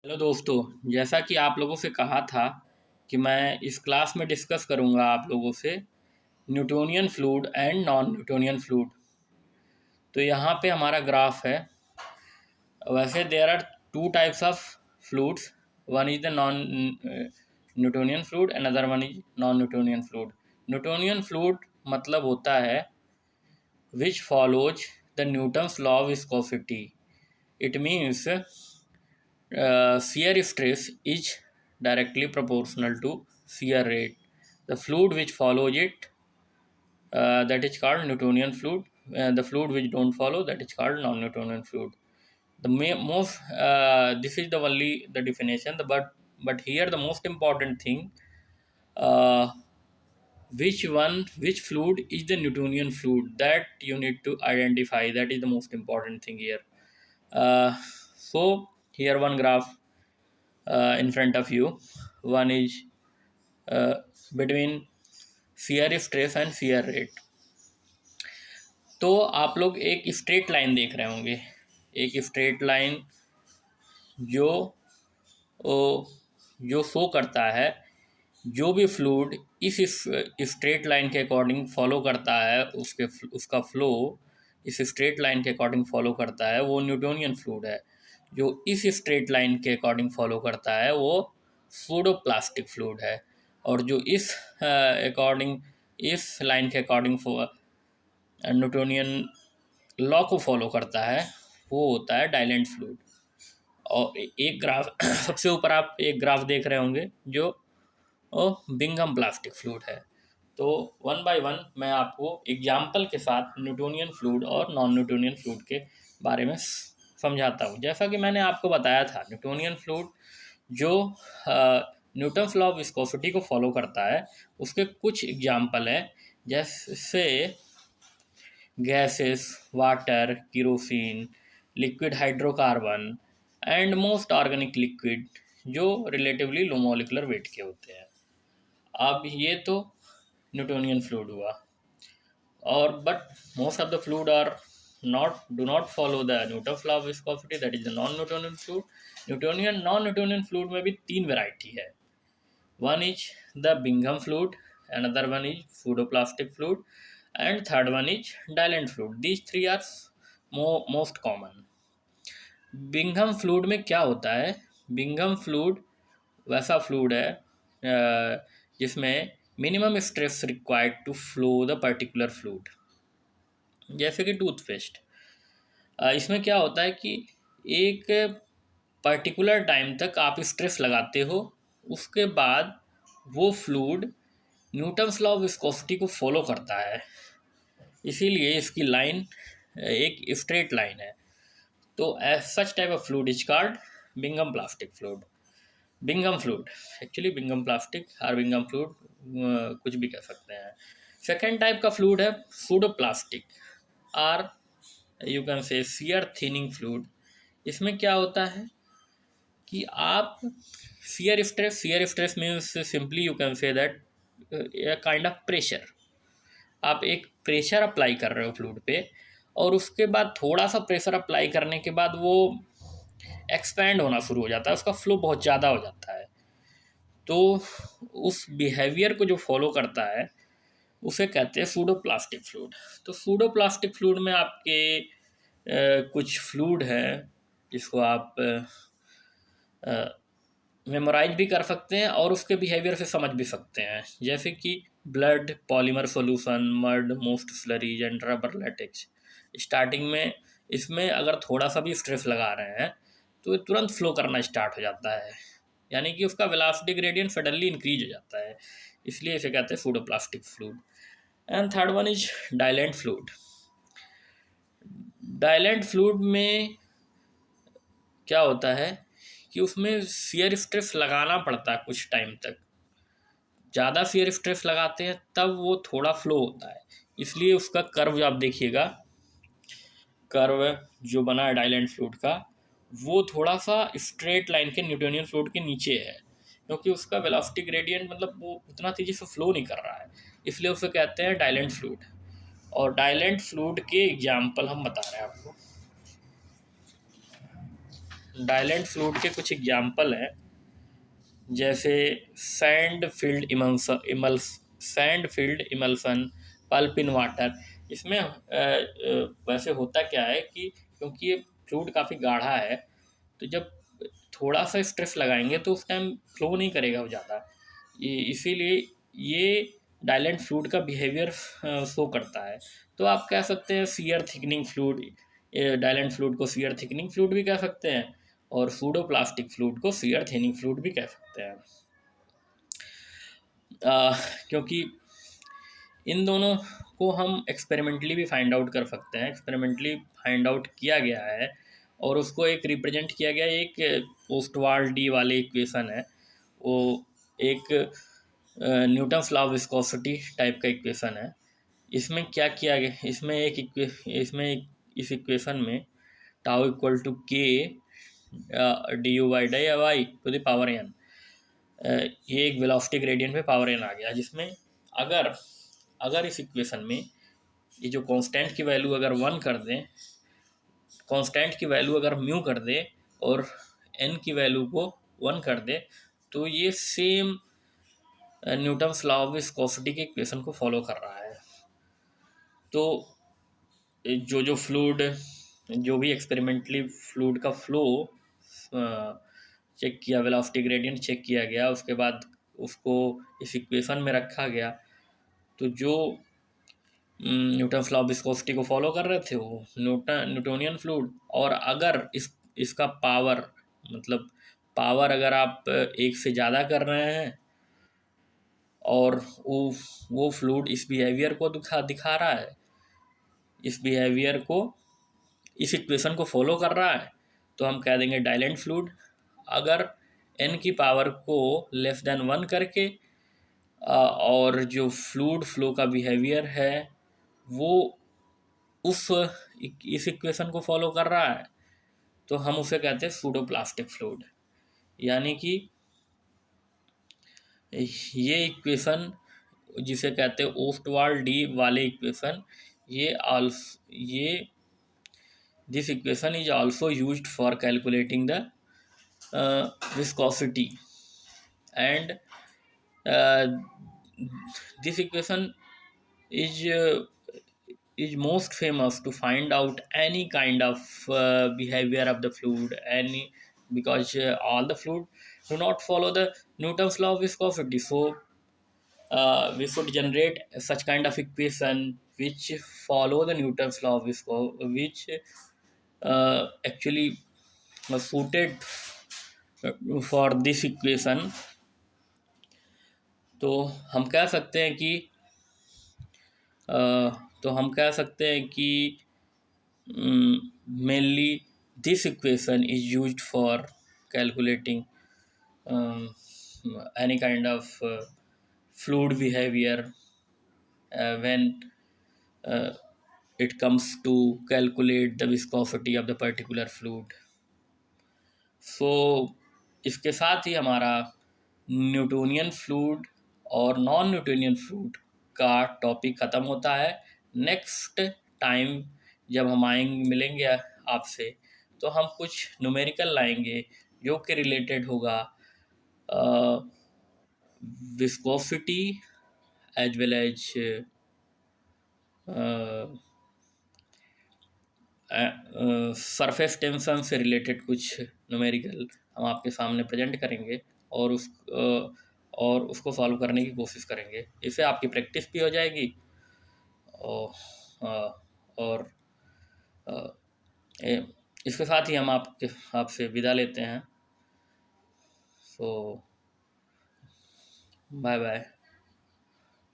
Hello दोस्तों। जैसा कि आप लोगों से कहा था कि मैं इस क्लास में डिस्कस करूंगा आप लोगों से Newtonian fluid and non Newtonian fluid. तो यहाँ पे हमारा ग्राफ है। वैसे there are two types of fluids. One is the non Newtonian fluid, another one is non Newtonian fluid. Newtonian fluid मतलब होता है which follows the Newton's law of viscosity. It means shear stress is directly proportional to shear rate. The fluid which follows it, that is called Newtonian fluid. The fluid which don't follow, that is called non-Newtonian fluid. The most this is the only the definition. But here the most important thing, uh, which fluid is the Newtonian fluid, that you need to identify. That is the most important thing here. Uh, so here one graph in front of you. One is uh, between shear stress and shear rate. तो आप लोग एक straight line देख रहे होंगे, एक straight line जो जो शो करता है जो भी फ्लूइड इस स्ट्रेट लाइन के अकॉर्डिंग फॉलो करता है, उसका फ्लो इस स्ट्रेट लाइन के अकॉर्डिंग फॉलो करता है, वो न्यूटोनियन फ्लूइड है। जो इस स्ट्रेट लाइन के अकॉर्डिंग फॉलो करता है वो सूडो प्लास्टिक फ्लूइड है। और जो इस अकॉर्डिंग इस लाइन के अकॉर्डिंग न्यूटोनियन लॉ को फॉलो करता है वो होता है डाइलेंट फ्लूइड। और एक ग्राफ सबसे ऊपर आप एक ग्राफ देख रहे होंगे जो बिंघम प्लास्टिक फ्लूइड है। तो वन बाय वन मैं आपको एग्जाम्पल के साथ न्यूटोनियन फ्लूइड और नॉन न्यूटोनियन फ्लूइड के बारे में समझाता हूँ। जैसा कि मैंने आपको बताया था, न्यूटोनियन फ्लूइड जो न्यूटन्स लॉ ऑफ विस्कोसिटी को फॉलो करता है, उसके कुछ एग्जाम्पल हैं जैसे gases, water, kerosene, liquid hydrocarbon and most organic liquid जो रिलेटिवली लो मॉलिकुलर वेट के होते हैं। अब ये तो न्यूटोनियन फ्लूइड हुआ। और but most of the fluid are do not follow the Newton's law of viscosity, that is the non Newtonian fluid. Non Newtonian fluid में भी तीन वेराइटी है। One is the Bingham fluid, another one is pseudoplastic fluid, and third one is diluent fluid. These three are most common. Bingham fluid में क्या होता है? Bingham fluid वैसा fluid है जिसमें minimum stress required to flow the particular fluid. जैसे कि toothpaste, इसमें क्या होता है कि एक पर्टिकुलर टाइम तक आप स्ट्रेस लगाते हो, उसके बाद वो fluid Newton's law of viscosity को फॉलो करता है, इसीलिए इसकी लाइन एक स्ट्रेट लाइन है। तो such type of fluid is called Bingham plastic fluid. Bingham fluid, actually Bingham plastic और बिंघम फ्लूइड कुछ भी कह सकते हैं। सेकेंड टाइप का फ्लूइड है सूडो प्लास्टिक और you can say shear thinning fluid. इसमें क्या होता है कि आप shear stress means simply you can say that kind of pressure. आप एक प्रेशर अप्लाई कर रहे हो फ्लूइड पे, और उसके बाद थोड़ा सा प्रेशर अप्लाई करने के बाद वो एक्सपैंड होना शुरू हो जाता है, उसका फ्लो बहुत ज़्यादा हो जाता है। तो उस बिहेवियर को जो फॉलो करता है उसे कहते हैं सूडो प्लास्टिक फ्लूइड। तो सूडो प्लास्टिक फ्लूइड में आपके कुछ फ्लूइड हैं जिसको आप मेमोराइज भी कर सकते हैं और उसके बिहेवियर से समझ भी सकते हैं। जैसे कि blood, polymer solution, mud, most slurries and rubber latex. Starting में इसमें अगर थोड़ा सा भी स्ट्रेस लगा रहे हैं तो ये तुरंत फ्लो करना स्टार्ट हो जाता है, यानी कि उसका वेलोसिटी ग्रेडियंट सडनली इंक्रीज हो जाता है, इसलिए इसे कहते हैं pseudo plastic fluid. And third one is dilatant fluid. Dilatant fluid में क्या होता है कि उसमें शियर स्ट्रेस लगाना पड़ता है कुछ टाइम तक। ज़्यादा शियर स्ट्रेस लगाते हैं तब वो थोड़ा फ्लो होता है, इसलिए उसका कर्व आप देखिएगा, कर्व जो बना है डाइलेंट फ्लूइड का वो थोड़ा सा स्ट्रेट लाइन के न्यूटोनियन फ्लूइड के नीचे है, क्योंकि उसका वेलोसिटी ग्रेडियंट मतलब वो उतना तेज़ी से फ्लो नहीं कर रहा है, इसलिए उसे कहते हैं डाइलेंट फ्लूइड। और डाइलेंट फ्लूइड के एग्जाम्पल हम बता रहे हैं आपको। डाइलेंट फ्लूइड के कुछ एग्जाम्पल हैं, जैसे sand field emulsion, pulp in water. इसमें वैसे होता क्या है कि क्योंकि ये फ्लूइड काफ़ी गाढ़ा है, तो जब थोड़ा सा स्ट्रेस लगाएंगे तो उस टाइम फ्लो नहीं करेगा वो ज़्यादा, इसीलिए ये डाइलेंट फ्लूइड का बिहेवियर शो करता है। तो आप कह सकते हैं shear thickening fluid, dilatant fluid को सीयर थिकनिंग फ्लूइड भी कह सकते हैं, और सूडोप्लास्टिक फ्लूइड को सीयर थिनिंग फ्लूइड भी कह सकते हैं। क्योंकि इन दोनों को हम एक्सपेरिमेंटली भी फाइंड आउट कर सकते हैं, एक्सपेरिमेंटली फाइंड आउट किया गया है, और उसको एक रिप्रेजेंट किया गया है, एक ओस्टवाल्ड डी वाले इक्वेशन है वो, एक Newton's law of viscosity type का इक्वेशन है। इसमें क्या किया गया, इस इक्वेशन में tau equal to K D U by D Y to the power N, ये एक वेलोसिटी ग्रेडियंट पे पावर एन आ गया, जिसमें अगर अगर इस इक्वेशन में ये जो कांस्टेंट की वैल्यू अगर 1 कर दें, कांस्टेंट की वैल्यू अगर म्यू कर दे और एन की वैल्यू को 1 कर दे, तो ये same Newton's law of viscosity के इक्वेशन को फॉलो कर रहा है। तो जो फ्लूइड, जो भी एक्सपेरिमेंटली फ्लूइड का फ्लो चेक किया, वेलोसिटी ग्रेडियंट चेक किया गया, उसके बाद उसको इस इक्वेशन में रखा गया, तो जो न्यूटन्स लॉ ऑफ विस्कोसिटी को फॉलो कर रहे थे वो न्यूटोनियन फ्लूइड, और अगर इसका पावर, मतलब पावर अगर आप 1 से ज़्यादा कर रहे हैं और वो फ्लूइड इस बिहेवियर को दिखा रहा है, इस बिहेवियर को, इस इक्वेशन को फॉलो कर रहा है, तो हम कह देंगे डाइलेंट फ्लूइड। अगर n की पावर को लेस देन 1 करके और जो फ्लूइड फ्लो का बिहेवियर है वो इस इक्वेशन को फॉलो कर रहा है, तो हम उसे कहते हैं सूडोप्लास्टिक फ्लूइड। यानी कि ये इक्वेशन जिसे कहते हैं ओस्टवाल्ड डी वाले इक्वेशन, ये this equation is also used for calculating the viscosity, and this equation is most famous to find out any kind of behavior of the fluid, because all the fluid do not follow the Newton's law of viscosity. So we should generate such kind of equation which follow the Newton's law of viscosity, which actually suited for this equation. तो हम कह सकते हैं कि mainly this equation is used for calculating any kind of fluid behavior when it comes to calculate the viscosity of the particular fluid. So इसके साथ ही हमारा Newtonian fluid और नॉन न्यूटोनियन फ्लूइड का टॉपिक ख़त्म होता है। नेक्स्ट टाइम जब हम मिलेंगे आपसे, तो हम कुछ न्यूमेरिकल लाएंगे जो कि रिलेटेड होगा viscosity as well as surface tension से रिलेटेड कुछ न्यूमेरिकल हम आपके सामने प्रेजेंट करेंगे, और उसको सॉल्व करने की कोशिश करेंगे। इससे आपकी प्रैक्टिस भी हो जाएगी, और इसके साथ ही हम आपसे विदा लेते हैं। सो बाय बाय।